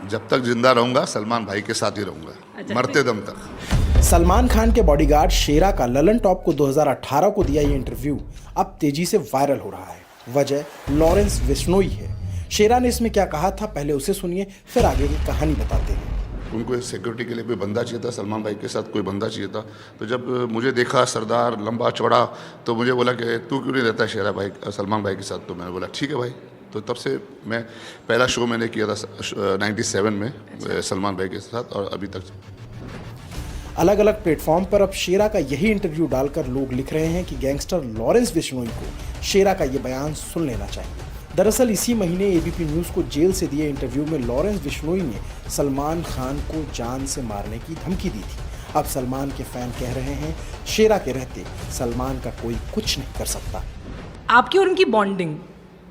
जब तक जिंदा रहूंगा सलमान भाई के साथ ही रहूंगा, मरते दम तक। सलमान खान के बॉडीगार्ड शेरा का ललन टॉप को 2018 को दिया ये इंटरव्यू अब तेजी से वायरल हो रहा है। वजह लॉरेंस बिश्नोई है। शेरा ने इसमें क्या कहा था, पहले उसे सुनिए, फिर आगे की कहानी बताते हैं। उनको सिक्योरिटी के लिए कोई बंदा चाहिए था, सलमान भाई के साथ कोई बंदा चाहिए था। तो जब मुझे देखा सरदार लंबा चौड़ा, तो मुझे बोला कि तू क्यों नहीं रहता शेरा भाई सलमान भाई के साथ। तो मैंने बोला ठीक है भाई। तो तब से मैं पहला शो मैंने किया था 97 में सलमान भाई के साथ, और अभी तक। अलग अलग प्लेटफॉर्म पर अब शेरा का यही इंटरव्यू डालकर लोग लिख रहे हैं कि गैंगस्टर लॉरेंस बिश्नोई को शेरा का ये बयान सुन लेना चाहिए। दरअसल इसी महीने एबीपी न्यूज़ को जेल से दिए इंटरव्यू में लॉरेंस बिश्नोई ने सलमान खान को जान से मारने की धमकी दी थी। अब सलमान के फैन कह रहे हैं शेरा के रहते सलमान का कोई कुछ नहीं कर सकता। आपकी और उनकी बॉन्डिंग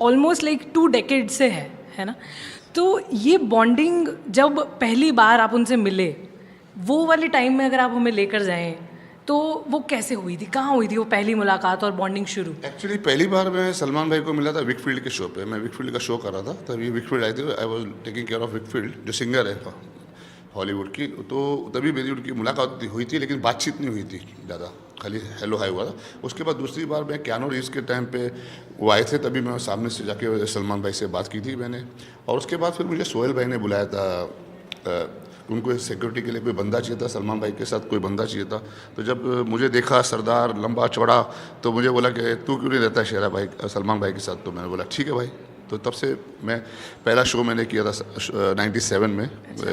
ऑलमोस्ट लाइक 2 डेकेड से है ना। तो ये बॉन्डिंग जब पहली बार आप उनसे मिले, वो वाले टाइम में अगर आप हमें लेकर जाएं तो वो कैसे हुई थी, कहाँ हुई थी वो पहली मुलाकात और बॉन्डिंग शुरू? एक्चुअली पहली बार मैं सलमान भाई को मिला था विकफील्ड के शो पे। मैं विकफील्ड का शो कर रहा था, तभी विकफील्ड आई थी। I was taking care of Wickfield, जो सिंगर है हॉलीवुड की। तो तभी मेरी उनकी मुलाकात हुई थी, लेकिन बातचीत नहीं हुई थी ज़्यादा, खाली हेलो हाई हुआ था। उसके बाद दूसरी बार मैं कियानो रीव्स के टाइम पे वो आए थे, तभी मैं सामने से जाके सलमान भाई से बात की थी मैंने। और उसके बाद फिर मुझे सोहेल भाई ने बुलाया था। उनको सिक्योरिटी के लिए कोई बंदा चाहिए था, सलमान भाई के साथ कोई बंदा चाहिए था। तो जब मुझे देखा सरदार लंबा चौड़ा, तो मुझे बोला कि तू क्यों नहीं रहता शेरा भाई सलमान भाई के साथ। तो मैंने बोला ठीक है भाई। तो तब से मैं पहला शो मैंने किया था 97 में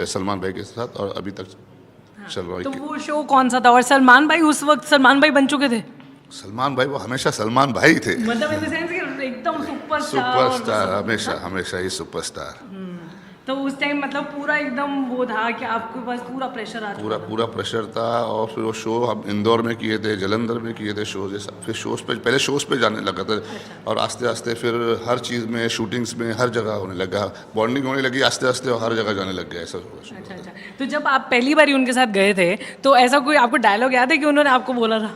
सलमान भाई के साथ, और अभी तक चल रहा है। तो वो शो कौन सा था, और सलमान भाई उस वक्त सलमान भाई बन चुके थे? सलमान भाई वो हमेशा सलमान भाई थे, मतलब इन द सेंस कि एकदम सुपरस्टार, हमेशा हमेशा ही सुपरस्टार। तो उस टाइम मतलब पूरा एकदम वो था कि आपके पास पूरा प्रेशर आ चुका पूरा प्रेशर था। और फिर वो शो हम इंदौर में किए थे, जलंधर में किए थे शो जैसा। फिर शोज़ पे पहले शोज़ पे जाने लगा था, और आस्ते आस्ते फिर हर चीज़ में, शूटिंग्स में, हर जगह होने लगा, बॉन्डिंग होने लगी आस्ते आस्ते, और हर जगह जाने लग गया ऐसा हुआ। अच्छा। तो जब आप पहली बार उनके साथ गए थे, तो ऐसा कोई आपको डायलॉग याद है कि उन्होंने आपको बोला था?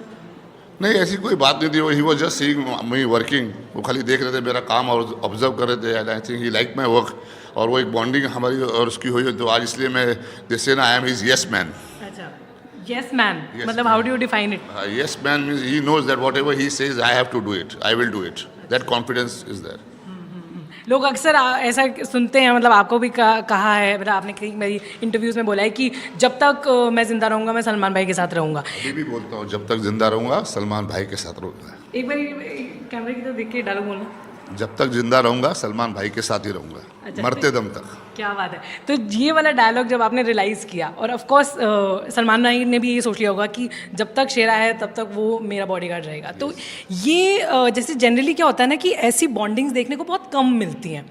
नहीं, ऐसी कोई बात नहीं थी। He was just seeing me working. वो खाली देख रहे थे मेरा काम और ऑब्जर्व कर रहे थे, and I think he like my work. और वो एक बॉन्डिंग हमारी और उसकी हुई, तो आज इसलिए मैं जैसे ना I am his yes man. अच्छा, यस मैन मतलब how do you define it? Yes man means he knows that whatever he says I have to do it, I will do it. That confidence is there. लोग अक्सर ऐसा सुनते हैं, मतलब आपको भी कहा है, मतलब आपने कई मेरी इंटरव्यूज़ में बोला है कि जब तक मैं ज़िंदा रहूँगा मैं सलमान भाई के साथ रहूँगा। अभी भी बोलता हूँ, जब तक जिंदा रहूँगा सलमान भाई के साथ रहूँगा। एक बार कैमरे की तरफ देख के डायलॉग बोलना। जब तक जिंदा रहूँगा सलमान भाई के साथ ही रहूँगा, अच्छा, मरते दम तक। क्या बात है। तो ये वाला डायलॉग जब आपने रियलाइज़ किया, और ऑफ कोर्स सलमान भाई ने भी ये सोच लिया होगा कि जब तक शेरा है तब तक वो मेरा बॉडीगार्ड रहेगा। तो ये जैसे जनरली क्या होता है ना कि ऐसी बॉन्डिंग्स देखने को बहुत कम मिलती हैं।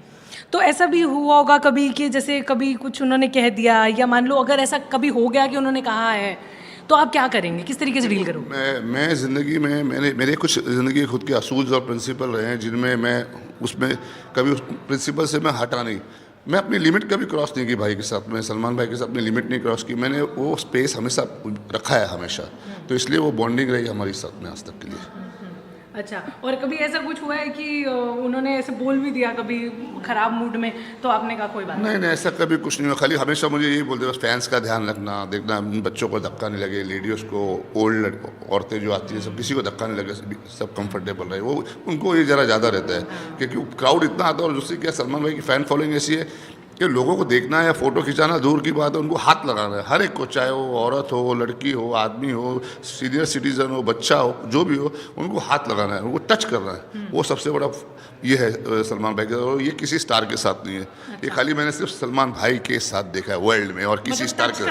तो ऐसा भी हुआ होगा कभी कि जैसे कभी कुछ उन्होंने कह दिया, या मान लो अगर ऐसा कभी हो गया कि उन्होंने कहा है, तो आप क्या करेंगे, किस तरीके से डील करोगे? मैं ज़िंदगी में मेरे कुछ ज़िंदगी खुद के असूल और प्रिंसिपल रहे हैं, जिनमें मैं उसमें कभी उस प्रिंसिपल से मैं हटा नहीं। मैं अपनी लिमिट कभी क्रॉस नहीं की भाई के साथ, मैं सलमान भाई के साथ अपनी लिमिट नहीं क्रॉस की। मैंने वो स्पेस हमेशा रखा है हमेशा, तो इसलिए वो बॉन्डिंग रही हमारी साथ में आज तक के लिए। अच्छा, और कभी ऐसा कुछ हुआ है कि उन्होंने ऐसे बोल भी दिया कभी ख़राब मूड में, तो आपने कहा कोई बात नहीं, ऐसा कभी कुछ नहीं हुआ। खाली हमेशा मुझे यही बोलते बस फैंस का ध्यान रखना, देखना बच्चों को धक्का नहीं लगे, लेडीज़ को, ओल्ड औरतें जो आती हैं सब, किसी को धक्का नहीं लगे, सब कंफर्टेबल रहे। वो उनको ये ज़रा ज़्यादा रहता है, क्योंकि क्राउड इतना आता है। और दूसरी क्या, सलमान भाई की फ़ैन फॉलोइंग ऐसी है कि लोगों को देखना है या फ़ोटो खिंचाना दूर की बात है, उनको हाथ लगाना है हर एक को, चाहे वो औरत हो, लड़की हो, आदमी हो, सीनियर सिटीज़न हो, बच्चा हो, जो भी हो, उनको हाथ लगाना है, उनको टच करना है। वो सबसे बड़ा ये है सलमान भाई का। और ये किसी स्टार के साथ नहीं है। ये खाली मैंने सिर्फ सलमान भाई के साथ देखा है वर्ल्ड में, और किसी स्टार के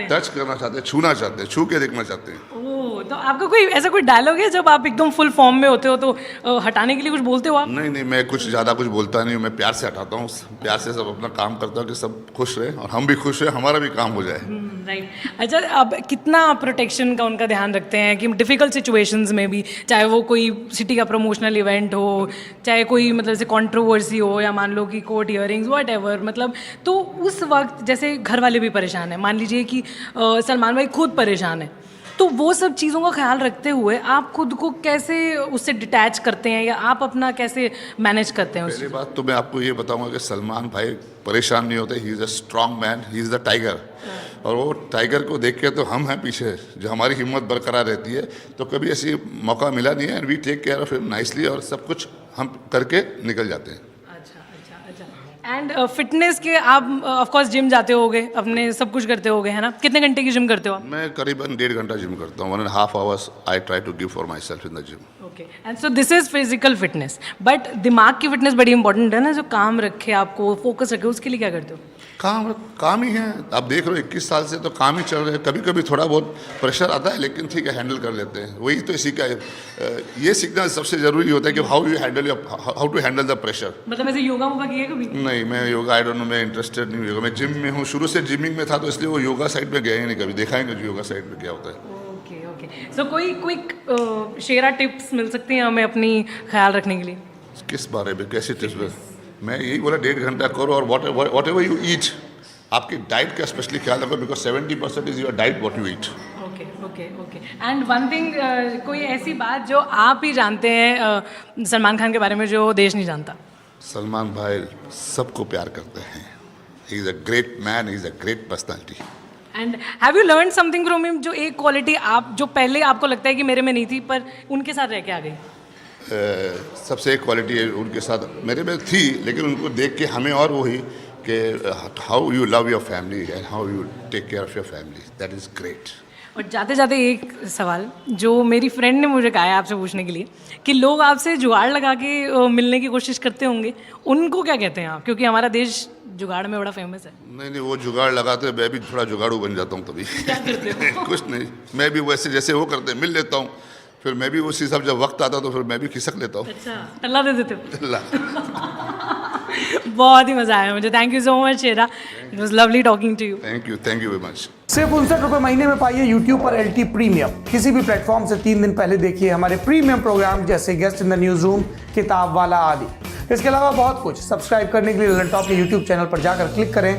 टच करना चाहते हैं, छूना चाहते हैं, छू के देखना चाहते हैं। तो आपका कोई ऐसा कोई डायलॉग है जब आप एकदम फुल फॉर्म में होते हो तो हटाने के लिए कुछ बोलते हो आप? नहीं, मैं कुछ ज़्यादा कुछ बोलता नहीं हूँ। मैं प्यार से हटाता हूँ, प्यार से सब अपना काम करता हूँ कि सब खुश रहे और हम भी खुश रहे, हमारा भी काम हो जाए। राइट। अच्छा, अब कितना प्रोटेक्शन का उनका ध्यान रखते हैं कि डिफ़िकल्ट सिचुएशंस में भी, चाहे वो कोई सिटी का प्रमोशनल इवेंट हो, चाहे कोई मतलब जैसे कंट्रोवर्सी हो, या मान लो कि कोर्ट हियरिंग्स व्हाटएवर, मतलब तो उस वक्त जैसे घर वाले भी परेशान हैं, मान लीजिए कि सलमान भाई खुद परेशान है, तो वो सब चीज़ों का ख्याल रखते हुए आप खुद को कैसे उससे डिटैच करते हैं या आप अपना कैसे मैनेज करते हैं पहली बात तो मैं आपको ये बताऊंगा कि सलमान भाई परेशान नहीं होते, he is a strong man, he is the tiger. और वो टाइगर को देख के तो हम हैं पीछे, जो हमारी हिम्मत बरकरार रहती है। तो कभी ऐसी मौका मिला नहीं है, and we take care of him nicely, और सब कुछ हम करके निकल जाते हैं। एंड फिटनेस के आप ऑफ कोर्स जिम जाते होगे, अपने सब कुछ करते होगे, है ना? कितने घंटे की जिम करते हो आप? मैं करीबन 1.5 घंटा जिम करता हूँ, 1.5 hours I try to give for myself in the gym. Okay, and so this is physical fitness, but दिमाग की फिटनेस बड़ी इंपॉर्टेंट है ना, जो काम रखे आपको, फोकस रखे, उसके लिए क्या करते हो? काम ही है। आप देख रहे हो 21 साल से तो काम ही चल रहे हैं। कभी कभी थोड़ा बहुत प्रेशर आता है, लेकिन ठीक है, हैंडल कर लेते हैं। वही तो इसी का ये सीखना सबसे ज़रूरी होता है कि how to handle the pressure. मतलब ऐसे योगा वोगा किया कभी? नहीं, मैं योगा आई डोंट नो, मैं इंटरेस्टेड नहीं हूँ योगा। मैं जिम में हूँ, शुरू से जिमिंग में था, तो इसलिए वो योगा साइड में गया ही नहीं, कभी देखा ही नहीं योगा साइड में क्या होता है। ओके ओके, सो कोई क्विक शेरा टिप्स मिल सकती हैं हमें अपनी ख्याल रखने के लिए? किस बारे में, कैसे टिप्स? मैं यही बोला 1.5 घंटा करो, और वॉट एवर यू ईट, आपकी डाइट का स्पेशली ख्याल रखो, because 70% is your diet what you eat. Okay okay okay, and one thing, कोई ऐसी बात जो आप ही जानते हैं सलमान खान के बारे में जो देश नहीं जानता? सलमान भाई सबको प्यार करते हैं, he is a great man, he is a great personality. And have you learn something from him, जो एक क्वालिटी आप जो पहले आपको लगता है कि मेरे में नहीं थी पर उनके साथ रह के आ गई? सबसे एक क्वालिटी उनके साथ मेरे में थी, लेकिन उनको देख के हमें और वही कि how you love your family and how you take care of your family, that is great. और जाते जाते एक सवाल जो मेरी फ्रेंड ने मुझे कहा है आपसे पूछने के लिए, कि लोग आपसे जुगाड़ लगा के मिलने की कोशिश करते होंगे, उनको क्या कहते हैं आप? क्योंकि हमारा देश जुगाड़ में बड़ा फेमस है। नहीं, वो जुगाड़ लगाते, मैं भी थोड़ा जुगाड़ू बन जाता हूँ तभी। क्या करते हो? कुछ नहीं, मैं भी वैसे जैसे वो करते मिल लेता हूँ, फिर मैं भी उसी सब जब वक्त आता तो फिर मैं भी खिसक लेता हूँ। अच्छा, टल्ला दे देते हो? बहुत ही मजा आया मुझे, thank you so much Shera, it was lovely talking to you. Thank you very much. सिर्फ 59 रुपये महीने में पाइए यूट्यूब पर LT प्रीमियम। किसी भी प्लेटफॉर्म से 3 दिन पहले देखिए हमारे प्रीमियम प्रोग्राम जैसे guest in the news room, किताब वाला आदि। इसके अलावा बहुत कुछ। सब्सक्राइब करने के लिए ललन टॉप के यूट्यूब चैनल पर जाकर क्लिक करें